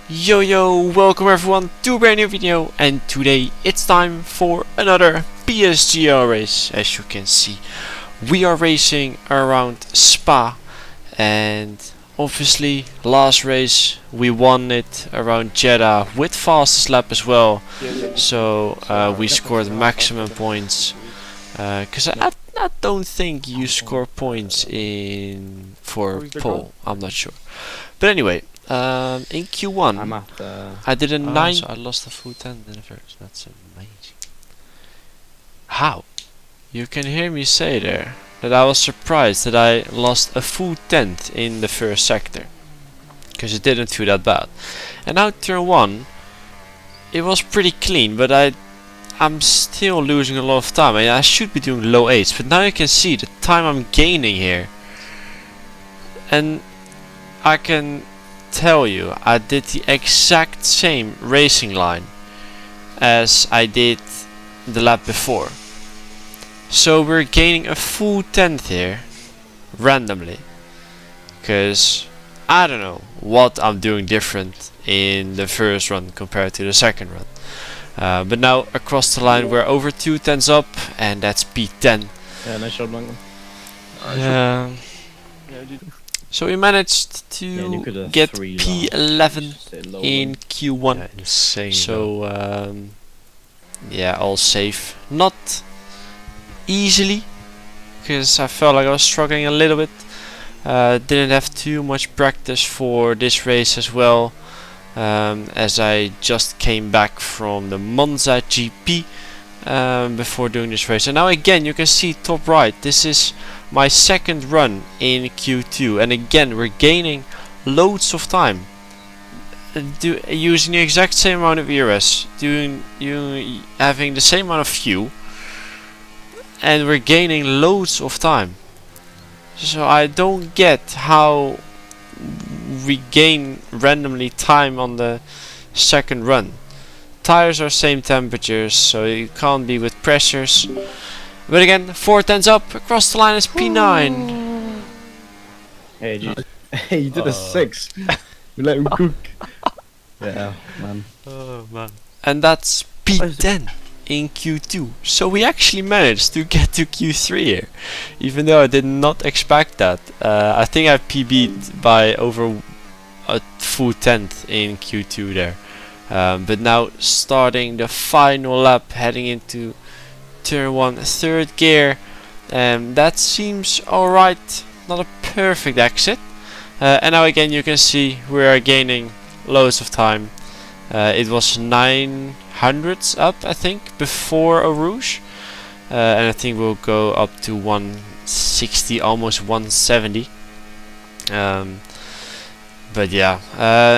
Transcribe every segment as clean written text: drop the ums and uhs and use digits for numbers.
Yo, welcome everyone to a brand new video, and today it's time for another PSGL race. As you can see, we are racing around Spa, and obviously last race we won it around Jeddah with fastest lap as well, so we scored maximum points, because I don't think you score points for pole, I'm not sure, but anyway. In Q1, I did a 9. So I lost a full 10 in the first. That's amazing. How? You can hear me say there that I was surprised that I lost a full 10th in the first sector, because it didn't feel that bad. And now turn 1, it was pretty clean, but I'm still losing a lot of time. I should be doing low 8s, but now you can see the time I'm gaining here, and I can tell you I did the exact same racing line as I did the lap before, so we're gaining a full 10th here randomly, because I don't know what I'm doing different in the first run compared to the second run, but now across the line we're over 2 tenths up, and that's P10. Yeah, nice shot, Duncan. So we managed to get P11 in Q1. Yeah, insane. So yeah, all safe. Not easily, because I felt like I was struggling a little bit. Didn't have too much practice for this race as well, as I just came back from the Monza GP before doing this race. And now again you can see top right, this is my second run in Q2, and again we're gaining loads of time, using the exact same amount of ERS, having the same amount of fuel, and we're gaining loads of time. So I don't get how we gain randomly time on the second run. Tires are same temperatures, so you can't be with pressures. But again, 4 tenths up, across the line is P9. Hey, hey, you did a 6. You let him cook. Yeah, man. Oh, man. And that's P10 in Q2. So we actually managed to get to Q3 here, even though I did not expect that. I think I PB'd by over a full 10th in Q2 there. But now starting the final lap, heading into turn 1, third gear, that seems alright, not a perfect exit, and now again you can see we are gaining loads of time. It was 900s up, I think, before a Rouge, and I think we'll go up to 160, almost 170. But yeah,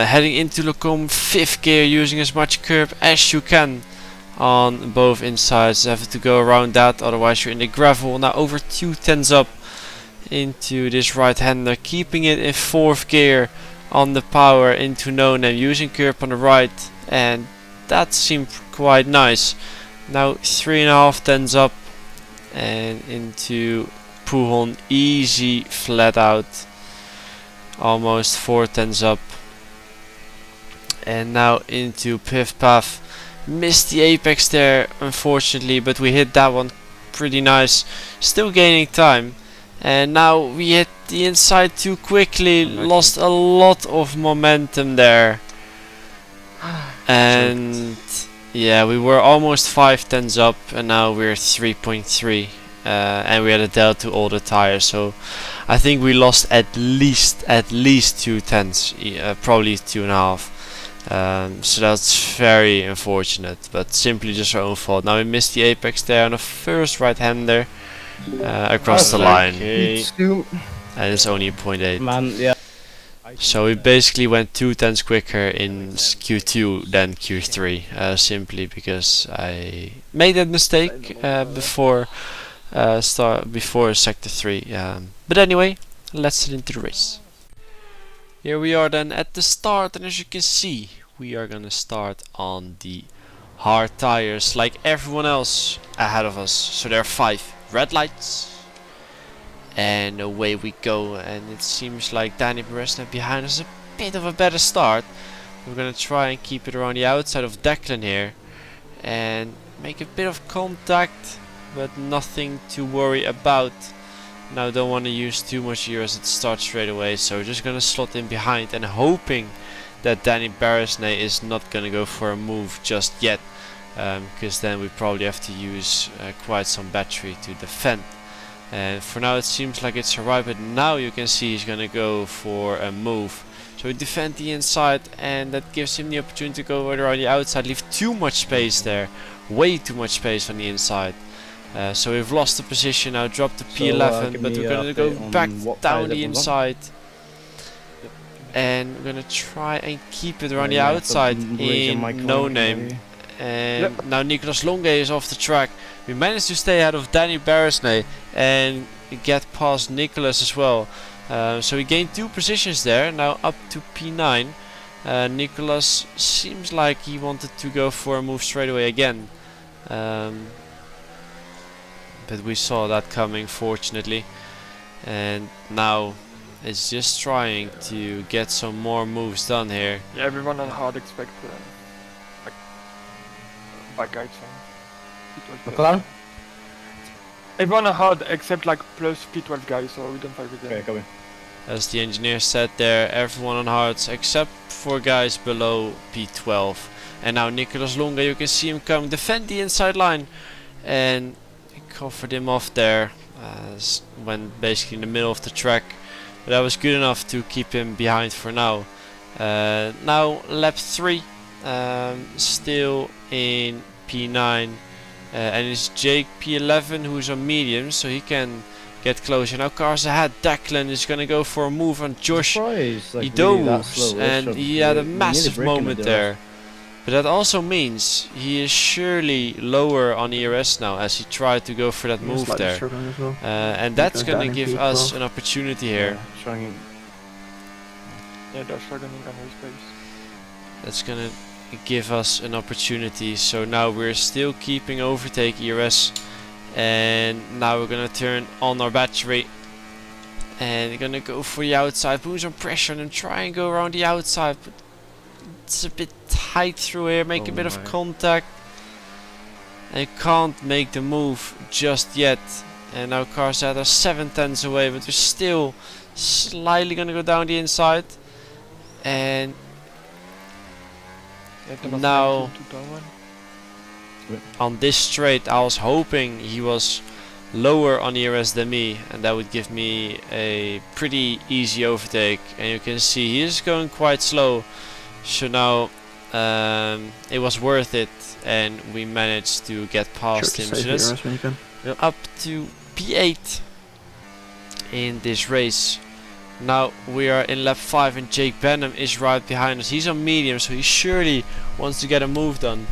heading into Lacombe, 5th gear, using as much curb as you can on both insides. Have to go around that, otherwise you're in the gravel. Now over 2 tenths up into this right hander, keeping it in 4th gear on the power into no name, using curb on the right, and that seemed quite nice. Now 3.5 tenths up and into Puhon, easy flat out, almost 4 tenths up, and now into Piff Paff. Missed the apex there unfortunately, but we hit that one pretty nice, still gaining time. And now we hit the inside too quickly, lost a lot of momentum there, and yeah, we were almost 5 tenths up, and now we're 3.3, and we had a delta to all the tires, so I think we lost at least 2 tenths, probably 2.5. So that's very unfortunate, but simply just our own fault. Now we missed the apex there on the first right hander, across the line, and it's only a 0.8. Man, yeah. So we basically went 2 tenths quicker in Q2 than Q3, simply because I made that mistake before sector 3. But anyway, let's get into the race. Here we are then at the start, and as you can see, we are gonna start on the hard tires like everyone else ahead of us. So there are 5 red lights, and away we go. And it seems like Danny Beresna behind us a bit of a better start, We're gonna try and keep it around the outside of Declan here and make a bit of contact, but nothing to worry about. Now don't want to use too much here as it starts straight away, so we're just gonna slot in behind and hoping that Danny Barrisney is not gonna go for a move just yet, because then we probably have to use quite some battery to defend. And for now it seems like it's alright, but now you can see he's gonna go for a move. So we defend the inside, and that gives him the opportunity to go around the outside, leave too much space there, way too much space on the inside. So we've lost the position now, dropped the P11, but we're gonna go back down the inside. And we're gonna try and keep it around the outside in no name. And now Nicolas Longe is off the track. We managed to stay ahead of Danny Barrisney and get past Nicolas as well. So we gained 2 positions there, now up to P9. Nicolas seems like he wanted to go for a move straight away again. But we saw that coming, fortunately. And now it's just trying to get some more moves done here. Yeah, everyone on hard expect like bad guys. McLaren? Everyone on hard except like plus P12 guys, so we don't fight with them. Okay, copy. As the engineer said there, everyone on hards except for guys below P12. And now Nicolas Longe, you can see him come, defend the inside line, and covered him off there. Went basically in the middle of the track, but that was good enough to keep him behind for now. Now lap 3, still in P9, and it's Jake P11 who's on medium, so he can get closer. Now cars ahead. Declan is gonna go for a move on Josh Idowu, and he had a massive moment there. But that also means he is surely lower on ERS now, as he tried to go for that move there. Well. And that's gonna give us an opportunity here. Yeah, they're struggling on his pace. That's gonna give us an opportunity. So now we're still keeping overtake ERS, and now we're gonna turn on our battery and we're gonna go for the outside, put some pressure on him, try and go around the outside, but it's a bit tight through here, make a bit of contact, and can't make the move just yet. And now cars that are 7/10 away, but we're still slightly gonna go down the inside. And now on this straight I was hoping he was lower on ERS than me, and that would give me a pretty easy overtake. And you can see he is going quite slow, so now it was worth it, and we managed to get past him. So that's up to P8 in this race. Now we are in lap 5, and Jake Benham is right behind us. He's on medium, so he surely wants to get a move done.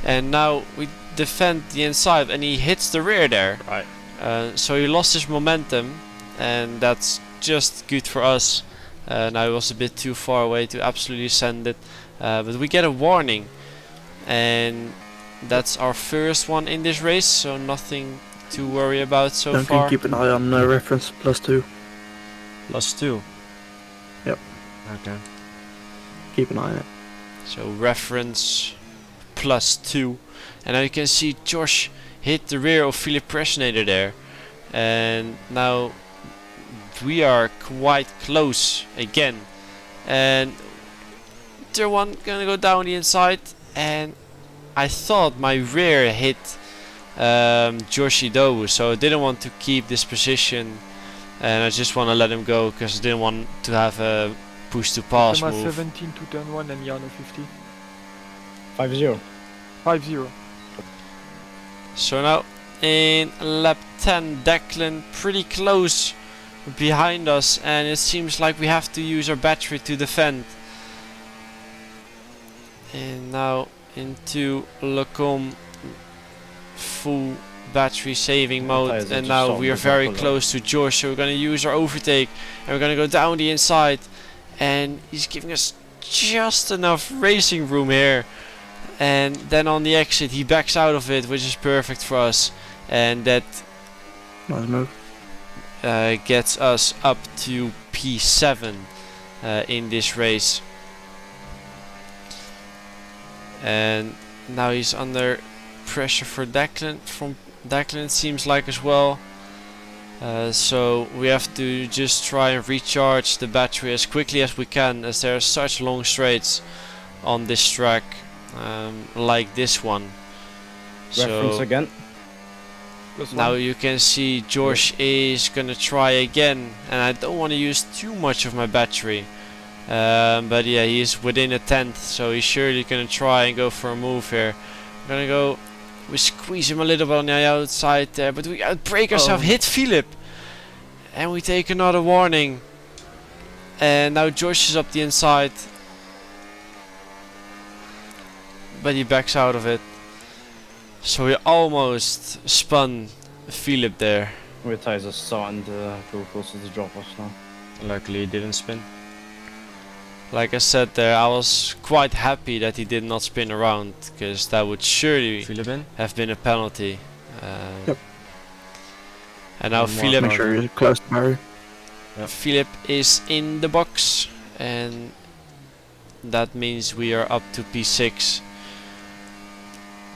And now we defend the inside, and he hits the rear there. Right. So he lost his momentum, and that's just good for us. Now he was a bit too far away to absolutely send it, but we get a warning, and that's our first one in this race, so nothing to worry about so Duncan, far. keep an eye on reference +2. +2. Yep. Okay. Keep an eye on it. So reference +2, and now you can see Josh hit the rear of Philip Presnader there, and now we are quite close again. And tier 1 gonna go down the inside, and I thought my rear hit Josh Idowu, so I didn't want to keep this position, and I just want to let him go because I didn't want to have a push to pass move. 17 to turn 1 and Jano 50. 5-0. 5-0. So now in lap 10, Declan pretty close behind us, and it seems like we have to use our battery to defend. And now into Lacombe, full battery saving mode, and now we are very close to Josh, so we're going to use our overtake, and we're going to go down the inside, and he's giving us just enough racing room here. And then on the exit he backs out of it, which is perfect for us, and that Nice move. Gets us up to P7 in this race. and now he's under pressure for Declan. From Declan it seems like as well. So we have to just try and recharge the battery as quickly as we can, as there are such long straights on this track, like this one. Reference So again. now you can see George is gonna try again, and I don't want to use too much of my battery. But yeah, he's within a tenth, so he's surely gonna try and go for a move here. I'm gonna go. We squeeze him a little bit on the outside there, but we outbrake ourselves, hit Philip, and we take another warning. And now Josh is up the inside, but he backs out of it. So we almost spun Philip there. Our tires are starting to go close to the drop off now. Luckily he didn't spin. Like I said there, I was quite happy that he did not spin around, because that would surely have been a penalty. Yep. And now Make sure you're close to Barry. Philip is in the box, and that means we are up to P6.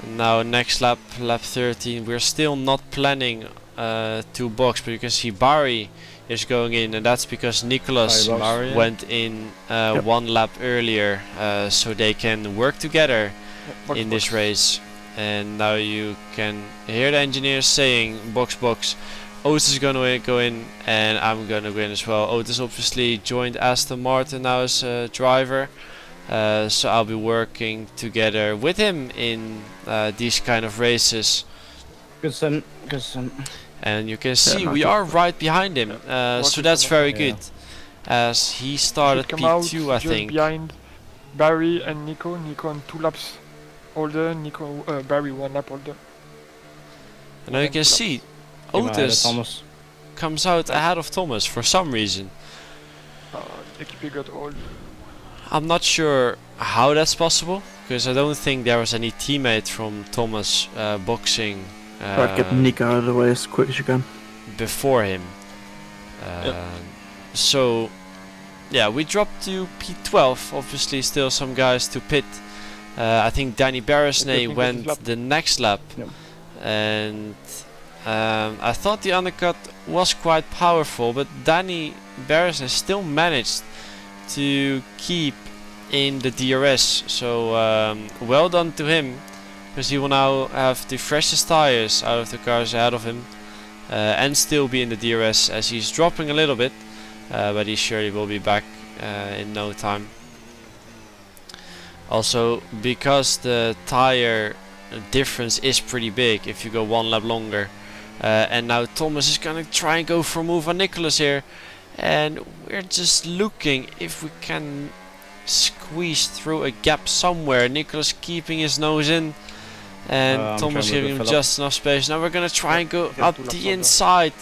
And now next lap, lap 13, we're still not planning to box, but you can see Barry is going in, and that's because Nicholas went in one lap earlier, so they can work together in this race. And now you can hear the engineers saying box box. Otis is gonna go in, and I'm gonna go in as well. Otis obviously joined Aston Martin now as a driver, so I'll be working together with him in these kind of races. Good son, good son. And you can see we are right behind him, so that's very good, as he started P2 I think. Behind Barry and Nico. Nico on 2 laps older, Barry 1 lap older. And now you can see Otis comes out ahead of Thomas for some reason. Equipe got old. I'm not sure how that's possible, because I don't think there was any teammate from Thomas boxing Try to get Nico out of the way as quick as you can. before him. So yeah, we dropped to P12. Obviously still some guys to pit. I think Danny Barrisney went the next lap, and I thought the undercut was quite powerful, but Danny Barrisney still managed to keep in the DRS, so well done to him, because he will now have the freshest tires out of the cars ahead of him, and still be in the DRS, as he's dropping a little bit, but he surely will be back in no time. Also, because the tire difference is pretty big if you go one lap longer, and now Thomas is gonna try and go for a move on Nicholas here, and we're just looking if we can squeeze through a gap somewhere. Nicholas keeping his nose in, and Thomas giving him just enough space. Now we're gonna try and go up the inside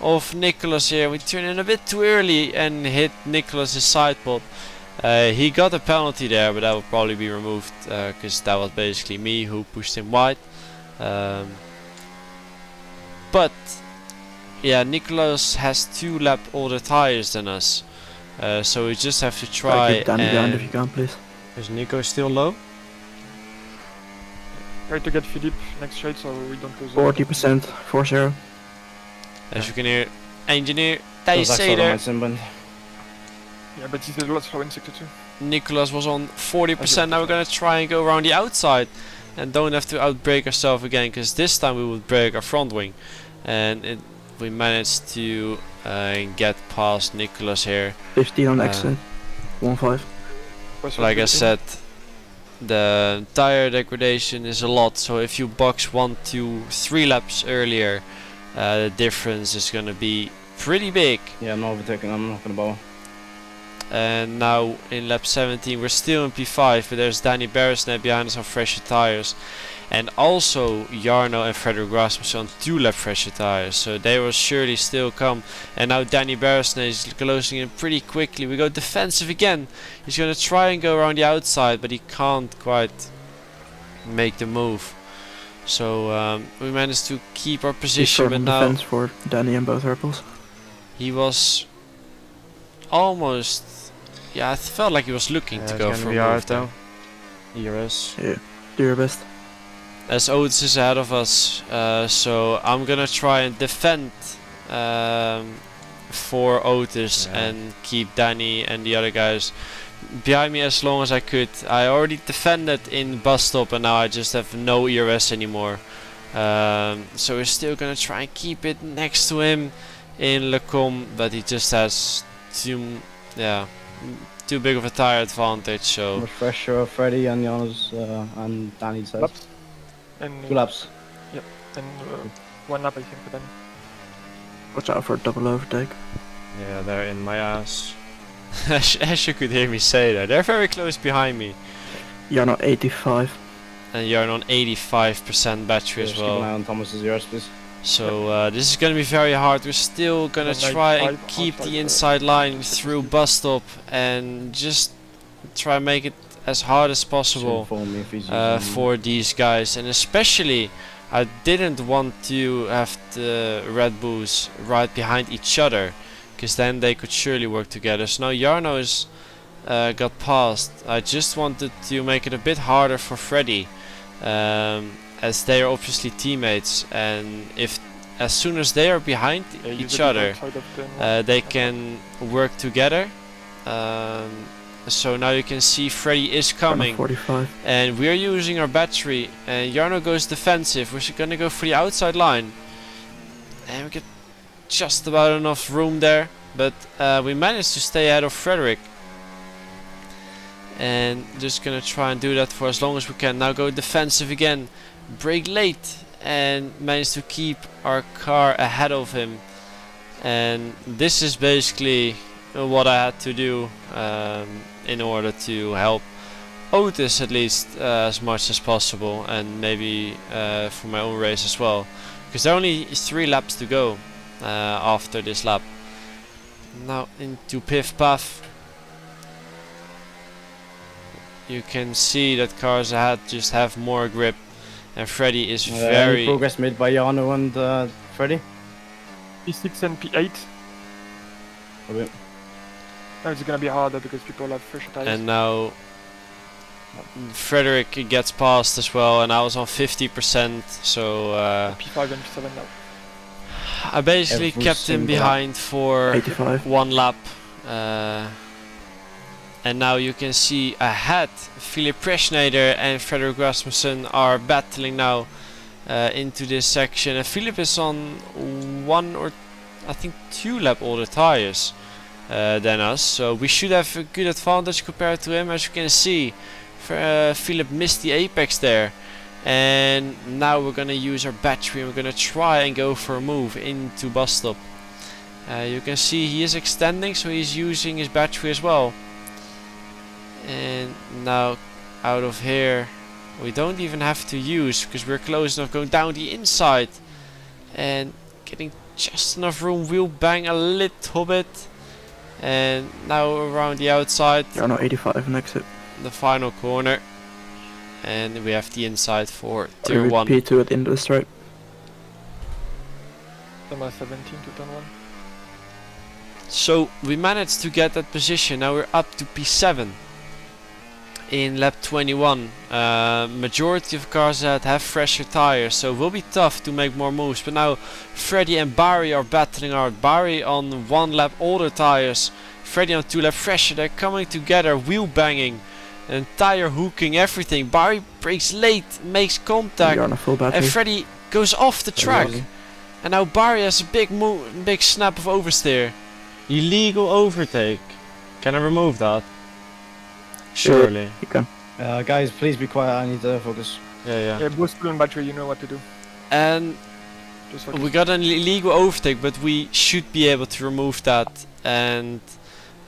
of Nicholas here. We turn in a bit too early and hit Nicholas's side pod. He got a penalty there, but that will probably be removed, because that was basically me who pushed him wide. But yeah, Nicholas has 2 lap older tires than us, so we just have to try. Down if you can, please. Is Nico still low? Try to get Philippe next straight so we don't lose. 40%, 4-0. As you can hear, engineer, they say there. Yeah, but he's a lot slower in sector 2. Nicholas was on 40%. Now we're gonna try and go around the outside, and don't have to outbrake ourselves again, because this time we would break our front wing, and we managed to get past Nicholas here. 15 on exit, 1-5. Like I said, the tire degradation is a lot, so if you box 1, 2, 3 laps earlier, the difference is gonna be pretty big. Yeah, I'm not overtaking, I'm not gonna bow. And now in lap 17 we're still in P5, but there's Danny Barrisnet behind us on fresher tires, and also Jarno and Frederick Rasmussen on 2 lap fresher tires, so they will surely still come. And now Danny Barrisnet is closing in pretty quickly. We go defensive again. He's gonna try and go around the outside, but he can't quite make the move, so we managed to keep our position. But now defense for Danny and both Rebels. He was almost, yeah, I felt like he was looking to go for a move though. ERS. Yeah. Do your best. As Otis is ahead of us, so I'm gonna try and defend for Otis and keep Danny and the other guys behind me as long as I could. I already defended in bus stop and now I just have no ERS anymore. So we're still gonna try and keep it next to him in Lecom, but he just has too big of a tire advantage. So Much pressure of Freddy and Jonas and Danny's side. Laps. And 2 laps. Yep. And 1 lap I think for them. Watch out for a double overtake. yeah, they're in my ass. As you could hear me say that, they're very close behind me. You're not 85. And you're on 85% battery as Just keep an eye well. on Thomas's yours, please. So this is gonna be very hard. We're still gonna try and keep the inside line through bus stop and just try and make it as hard as possible Inform me if he's using for these guys. And especially I didn't want to have the Red Bulls right behind each other, because then they could surely work together. So now Jarno's got past. I just wanted to make it a bit harder for Freddy, as they are obviously teammates, and if as soon as they are behind each other, they can work together. So now you can see Freddy is coming, 45. and we are using our battery, and Jarno goes defensive. We're gonna go for the outside line, and we get just about enough room there, but we managed to stay ahead of Frederick, and just gonna try and do that for as long as we can. Now go defensive again, brake late, and manage to keep our car ahead of him. And this is basically what I had to do in order to help Otis at least as much as possible, and maybe for my own race as well, because there are only 3 laps to go after this lap. Now into Piff Puff. You can see that cars ahead just have more grip, and Freddy is any very progress made by Jarno and Freddy? P6 and P8. Okay. Now it's gonna be harder because people have fresher tires. and now Frederick gets past as well, and I was on 50%, so P5 and P7 now. I basically Every kept him single behind for 85. 1 lap, and now you can see ahead Philip Preschneider and Frederick Rasmussen are battling now into this section, and Philip is on 1 or I think 2 lap older tires than us, so we should have a good advantage compared to him. As you can see, Philip missed the apex there, and now we're gonna use our battery and we're gonna try and go for a move into bus stop. You can see he is extending, so he's using his battery as well. And now out of here we don't even have to use, because we're close enough, going down the inside and getting just enough room. Wheel bang a little bit, and now around the outside, You're not 85 and exit. the final corner, and we have the inside for tier 1. P2 at the end of the straight. Number 17 to turn 1. So we managed to get that position. Now we're up to P7 in lap 21. Majority of cars that have fresher tires, so it will be tough to make more moves. But now Freddy and Barry are battling out. Barry on 1 lap older tires, Freddy on 2 lap fresher. They're coming together, wheel banging and tire hooking, everything. Barry brakes late, makes contact, You're on a full battery. and Freddy goes off the track. easy. And now Barry has a big snap of oversteer. Illegal overtake. Can I remove that? Surely. You can. Guys, please be quiet. I need to focus. Yeah. Yeah, boost fuel and battery, you know what to do. And Just focus. we got an illegal overtake, but we should be able to remove that. And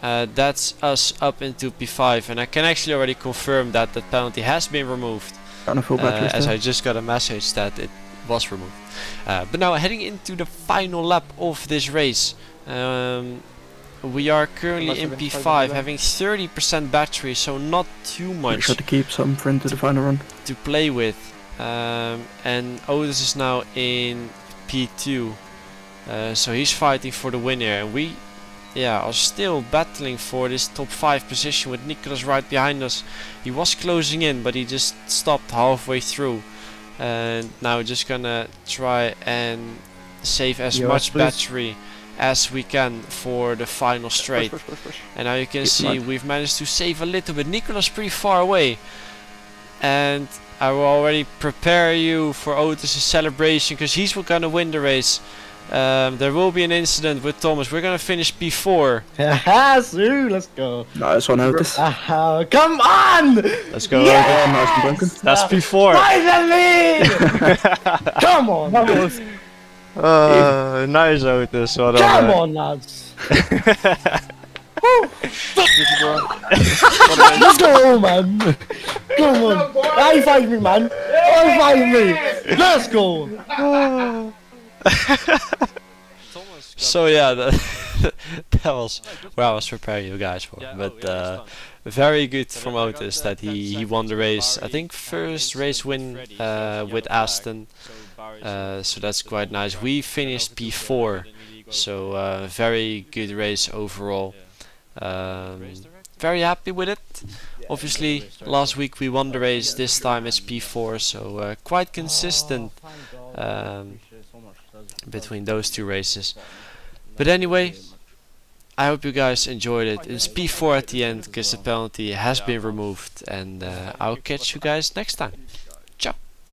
that's us up into P5. And I can actually already confirm that that penalty has been removed. You're on a full battery As still. I just got a message that it was removed. But now heading into the final lap of this race. We are currently in P5, having 30% battery, so not too Make much sure to keep some for into the final run. to play with. And Otis is now in P2, so he's fighting for the win here. And we yeah, are still battling for this top 5 position with Nicholas right behind us. He was closing in, but he just stopped halfway through. And now just gonna try and save as much battery as we can for the final straight. Push. And now you can see we've managed to save a little bit. Nicholas pretty far away. And I will already prepare you for Otis' celebration, because he's gonna win the race. There will be an incident with Thomas. We're gonna finish P4. Haha, Sue, let's go. Nice one, Otis. Come on! Let's go. Yeah! Nice one, Duncan. That's P4. Finally! Come on, Nice Otis. Well come on, lads. Let's go, man. Come on. High five me, man. High five me. Let's go. So yeah, that was what I was preparing you guys for. But very good from Otis that he won the race. I think first race win with Aston. So that's quite nice. We finished P4, so very good race overall. Very happy with it. Obviously last week we won the race, this time it's P4, so quite consistent between those two races. But anyway, I hope you guys enjoyed it. It's P4 at the end because the penalty has been removed, and I'll catch you guys next time.